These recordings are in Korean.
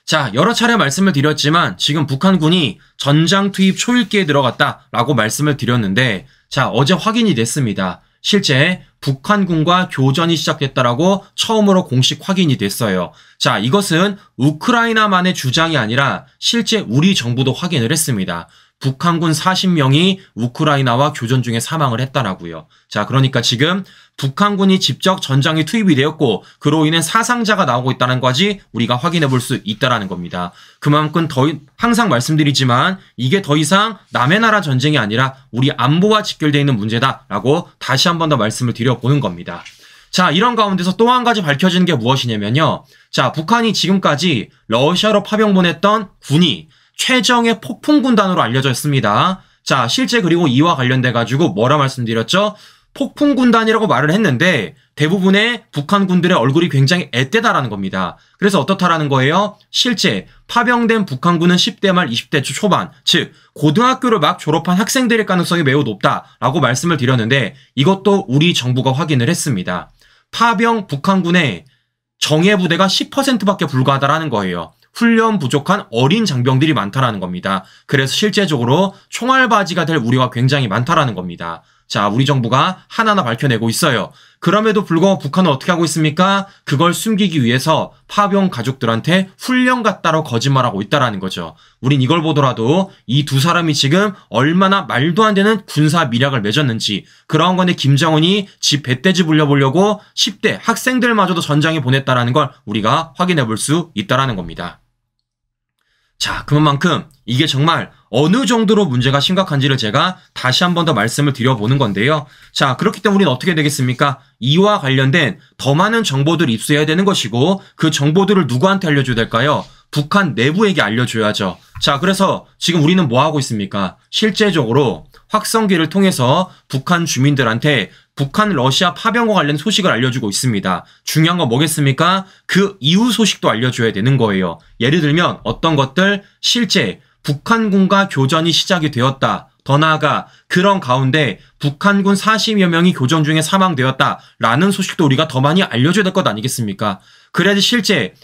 자, 여러 차례 말씀을 드렸지만 지금 북한군이 전장 투입 초읽기에 들어갔다라고 말씀을 드렸는데 자, 어제 확인이 됐습니다. 실제 북한군과 교전이 시작됐다라고 처음으로 공식 확인이 됐어요. 자, 이것은 우크라이나만의 주장이 아니라 실제 우리 정부도 확인을 했습니다. 북한군 40명이 우크라이나와 교전 중에 사망을 했다라고요. 자, 그러니까 지금 북한군이 직접 전장에 투입이 되었고 그로 인해 사상자가 나오고 있다는 것까지 우리가 확인해 볼 수 있다라는 겁니다. 그만큼 항상 말씀드리지만 이게 더 이상 남의 나라 전쟁이 아니라 우리 안보와 직결되어 있는 문제다라고 다시 한 번 더 말씀을 드려보는 겁니다. 자, 이런 가운데서 또 한 가지 밝혀지는 게 무엇이냐면요. 자, 북한이 지금까지 러시아로 파병 보냈던 군이 최정예 폭풍군단으로 알려져 있습니다. 자, 실제 그리고 이와 관련돼 가지고 뭐라 말씀드렸죠? 폭풍군단이라고 말을 했는데 대부분의 북한 군들의 얼굴이 굉장히 앳되다라는 겁니다. 그래서 어떻다라는 거예요? 실제 파병된 북한군은 10대 말 20대 초반, 즉 고등학교를 막 졸업한 학생들일 가능성이 매우 높다라고 말씀을 드렸는데 이것도 우리 정부가 확인을 했습니다. 파병 북한군의 정예 부대가 10%밖에 불과하다라는 거예요. 훈련 부족한 어린 장병들이 많다라는 겁니다. 그래서 실제적으로 총알바지가 될 우려가 굉장히 많다라는 겁니다. 자, 우리 정부가 하나하나 밝혀내고 있어요. 그럼에도 불구하고 북한은 어떻게 하고 있습니까? 그걸 숨기기 위해서 파병 가족들한테 훈련 같다로 거짓말하고 있다라는 거죠. 우린 이걸 보더라도 이 두 사람이 지금 얼마나 말도 안 되는 군사 미략을 맺었는지 그런 건데 김정은이 집 배떼지 불려보려고 10대 학생들마저도 전장에 보냈다라는 걸 우리가 확인해 볼 수 있다라는 겁니다. 자, 그만큼 이게 정말 어느 정도로 문제가 심각한지를 제가 다시 한 번 더 말씀을 드려보는 건데요. 자, 그렇기 때문에 우리는 어떻게 되겠습니까? 이와 관련된 더 많은 정보들을 입수해야 되는 것이고 그 정보들을 누구한테 알려줘야 될까요? 북한 내부에게 알려줘야죠. 자, 그래서 지금 우리는 뭐 하고 있습니까? 실제적으로 확성기를 통해서 북한 주민들한테 북한 러시아 파병과 관련 소식을 알려주고 있습니다. 중요한 건 뭐겠습니까? 그 이후 소식도 알려줘야 되는 거예요. 예를 들면 어떤 것들 실제 북한군과 교전이 시작이 되었다. 더 나아가 그런 가운데 북한군 40여 명이 교전 중에 사망되었다라는 소식도 우리가 더 많이 알려줘야 될 것 아니겠습니까? 그래야지 실제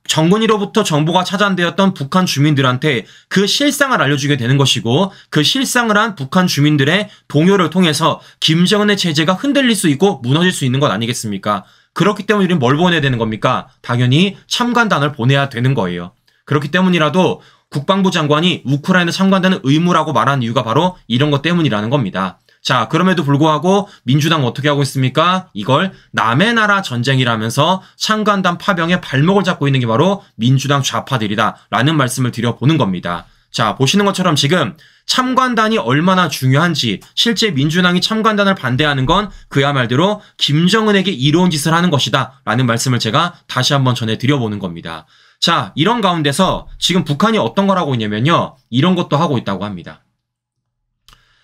정군이로부터 정보가 차단되었던 북한 주민들한테 그 실상을 알려주게 되는 것이고 그 실상을 한 북한 주민들의 동요를 통해서 김정은의 체제가 흔들릴 수 있고 무너질 수 있는 것 아니겠습니까? 그렇기 때문에 우리는 뭘 보내야 되는 겁니까? 당연히 참관단을 보내야 되는 거예요. 그렇기 때문이라도 국방부 장관이 우크라이나 참관단은 의무라고 말한 이유가 바로 이런 것 때문이라는 겁니다. 자, 그럼에도 불구하고 민주당은 어떻게 하고 있습니까? 이걸 남의 나라 전쟁이라면서 참관단 파병에 발목을 잡고 있는 게 바로 민주당 좌파들이다라는 말씀을 드려보는 겁니다. 자, 보시는 것처럼 지금 참관단이 얼마나 중요한지 실제 민주당이 참관단을 반대하는 건 그야말로 김정은에게 이로운 짓을 하는 것이다 라는 말씀을 제가 다시 한번 전해드려보는 겁니다. 자, 이런 가운데서 지금 북한이 어떤 걸 하고 있냐면요. 이런 것도 하고 있다고 합니다.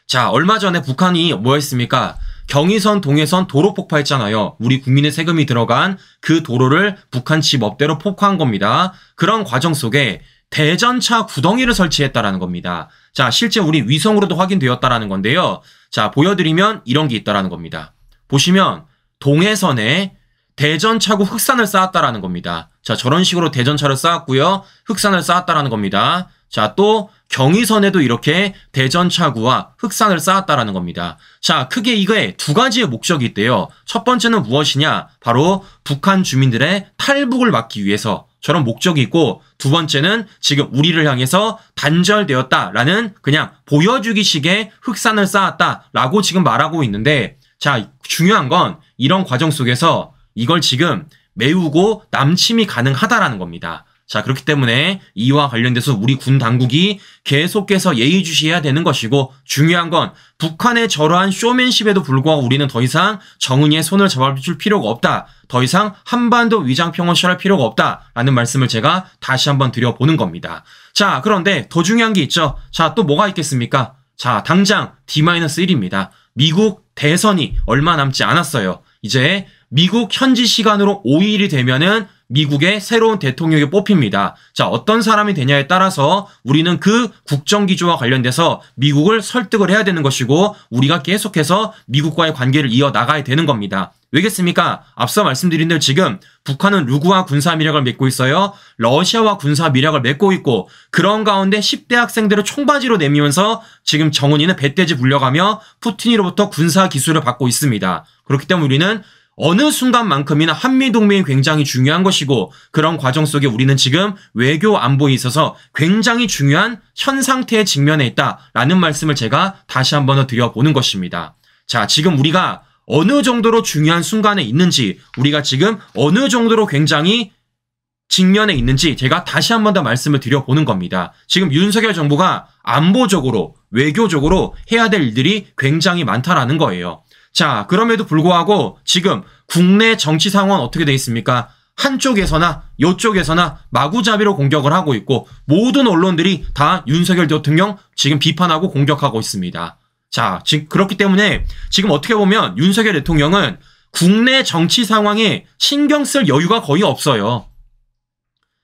자, 얼마 전에 북한이 뭐 했습니까? 경의선, 동해선 도로 폭파했잖아요. 우리 국민의 세금이 들어간 그 도로를 북한 지 멋대로 폭파한 겁니다. 그런 과정 속에 대전차 구덩이를 설치했다라는 겁니다. 자, 실제 우리 위성으로도 확인되었다라는 건데요. 자, 보여드리면 이런 게 있다라는 겁니다. 보시면 동해선에 대전차구 흑산을 쌓았다라는 겁니다. 자, 저런 식으로 대전차를 쌓았고요. 흑산을 쌓았다라는 겁니다. 자, 또 경의선에도 이렇게 대전차구와 흑산을 쌓았다라는 겁니다. 자, 크게 이거에 두 가지의 목적이 있대요. 첫 번째는 무엇이냐? 바로 북한 주민들의 탈북을 막기 위해서 저런 목적이 있고 두 번째는 지금 우리를 향해서 단절되었다라는 그냥 보여주기식의 흑산을 쌓았다라고 지금 말하고 있는데 자, 중요한 건 이런 과정 속에서 이걸 지금 메우고 남침이 가능하다라는 겁니다. 자, 그렇기 때문에 이와 관련돼서 우리 군 당국이 계속해서 예의주시해야 되는 것이고 중요한 건 북한의 저러한 쇼맨십에도 불구하고 우리는 더 이상 정은이의 손을 잡아줄 필요가 없다. 더 이상 한반도 위장평원 시할 필요가 없다라는 말씀을 제가 다시 한번 드려보는 겁니다. 자, 그런데 더 중요한 게 있죠. 자, 또 뭐가 있겠습니까? 자, 당장 D-1입니다. 미국 대선이 얼마 남지 않았어요. 이제 미국 현지 시간으로 5일이 되면은 미국의 새로운 대통령이 뽑힙니다. 자, 어떤 사람이 되냐에 따라서 우리는 그 국정기조와 관련돼서 미국을 설득을 해야 되는 것이고 우리가 계속해서 미국과의 관계를 이어나가야 되는 겁니다. 왜겠습니까? 앞서 말씀드린 대로 지금 북한은 누구와 군사미력을 맺고 있어요? 러시아와 군사미력을 맺고 있고 그런 가운데 10대 학생들을 총바지로 내미면서 지금 정은이는 배돼지 불려가며 푸틴으로부터 군사기술을 받고 있습니다. 그렇기 때문에 우리는 어느 순간만큼이나 한미동맹이 굉장히 중요한 것이고 그런 과정 속에 우리는 지금 외교 안보에 있어서 굉장히 중요한 현 상태에 직면해 있다라는 말씀을 제가 다시 한번 더 드려보는 것입니다. 자, 지금 우리가 어느 정도로 중요한 순간에 있는지 우리가 지금 어느 정도로 굉장히 직면에 있는지 제가 다시 한번 더 말씀을 드려보는 겁니다. 지금 윤석열 정부가 안보적으로 외교적으로 해야 될 일들이 굉장히 많다라는 거예요. 자, 그럼에도 불구하고 지금 국내 정치 상황은 어떻게 돼 있습니까? 한쪽에서나 이쪽에서나 마구잡이로 공격을 하고 있고 모든 언론들이 다 윤석열 대통령 지금 비판하고 공격하고 있습니다. 자, 지금 그렇기 때문에 지금 어떻게 보면 윤석열 대통령은 국내 정치 상황에 신경 쓸 여유가 거의 없어요.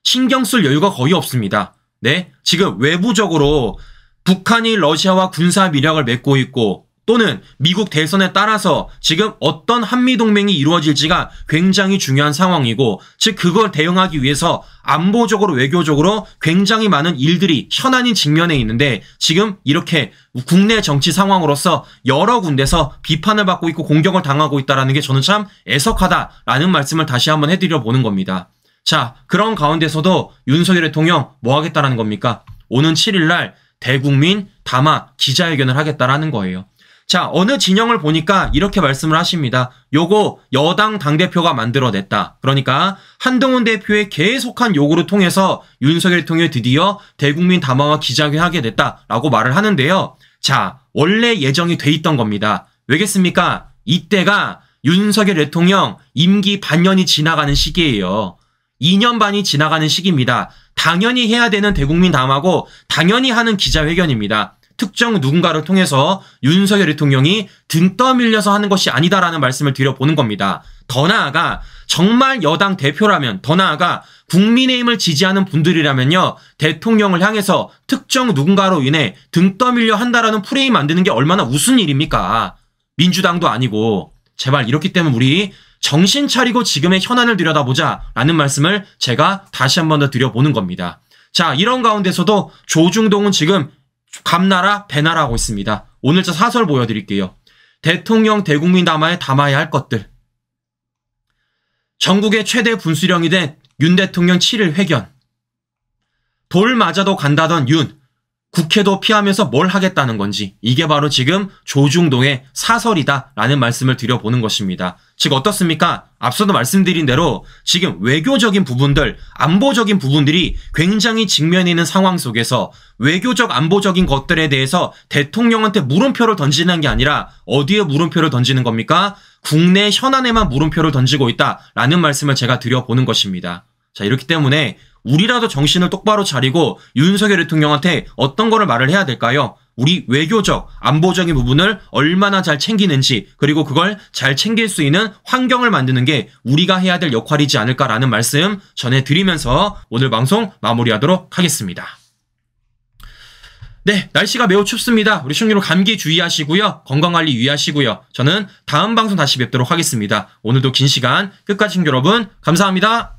신경 쓸 여유가 거의 없습니다. 네, 지금 외부적으로 북한이 러시아와 군사 미력을 맺고 있고 또는 미국 대선에 따라서 지금 어떤 한미동맹이 이루어질지가 굉장히 중요한 상황이고 즉 그걸 대응하기 위해서 안보적으로 외교적으로 굉장히 많은 일들이 현안인 직면에 있는데 지금 이렇게 국내 정치 상황으로서 여러 군데서 비판을 받고 있고 공격을 당하고 있다는 게 저는 참 애석하다라는 말씀을 다시 한번 해드려 보는 겁니다. 자, 그런 가운데서도 윤석열 대통령 뭐 하겠다라는 겁니까? 오는 7일 날 대국민 담화 기자회견을 하겠다라는 거예요. 자, 어느 진영을 보니까 이렇게 말씀을 하십니다. 요거 여당 당대표가 만들어냈다. 그러니까 한동훈 대표의 계속한 요구를 통해서 윤석열 대통령이 드디어 대국민 담화와 기자회견을 하게 됐다라고 말을 하는데요. 자, 원래 예정이 돼 있던 겁니다. 왜겠습니까? 이때가 윤석열 대통령 임기 반년이 지나가는 시기예요. 2년 반이 지나가는 시기입니다. 당연히 해야 되는 대국민 담화고 당연히 하는 기자회견입니다. 특정 누군가를 통해서 윤석열 대통령이 등 떠밀려서 하는 것이 아니다라는 말씀을 드려보는 겁니다. 더 나아가 정말 여당 대표라면 더 나아가 국민의힘을 지지하는 분들이라면요. 대통령을 향해서 특정 누군가로 인해 등 떠밀려 한다라는 프레임 만드는 게 얼마나 우스운 일입니까? 민주당도 아니고. 제발 이렇기 때문에 우리 정신 차리고 지금의 현안을 들여다보자 라는 말씀을 제가 다시 한 번 더 드려보는 겁니다. 자, 이런 가운데서도 조중동은 지금 감나라 배나라 하고 있습니다. 오늘 저 사설 보여드릴게요. 대통령 대국민 담화에 담아야 할 것들. 전국의 최대 분수령이 된 윤 대통령 7일 회견. 돌 맞아도 간다던 윤. 국회도 피하면서 뭘 하겠다는 건지 이게 바로 지금 조중동의 사설이다라는 말씀을 드려보는 것입니다. 즉 어떻습니까? 앞서도 말씀드린 대로 지금 외교적인 부분들, 안보적인 부분들이 굉장히 직면해 있는 상황 속에서 외교적 안보적인 것들에 대해서 대통령한테 물음표를 던지는 게 아니라 어디에 물음표를 던지는 겁니까? 국내 현안에만 물음표를 던지고 있다라는 말씀을 제가 드려보는 것입니다. 자, 이렇기 때문에 우리라도 정신을 똑바로 차리고 윤석열 대통령한테 어떤 거를 말을 해야 될까요? 우리 외교적, 안보적인 부분을 얼마나 잘 챙기는지 그리고 그걸 잘 챙길 수 있는 환경을 만드는 게 우리가 해야 될 역할이지 않을까라는 말씀 전해드리면서 오늘 방송 마무리하도록 하겠습니다. 네, 날씨가 매우 춥습니다. 우리 시청자 여러분 감기 주의하시고요. 건강관리 유의하시고요. 저는 다음 방송 다시 뵙도록 하겠습니다. 오늘도 긴 시간 끝까지 시청자 여러분 감사합니다.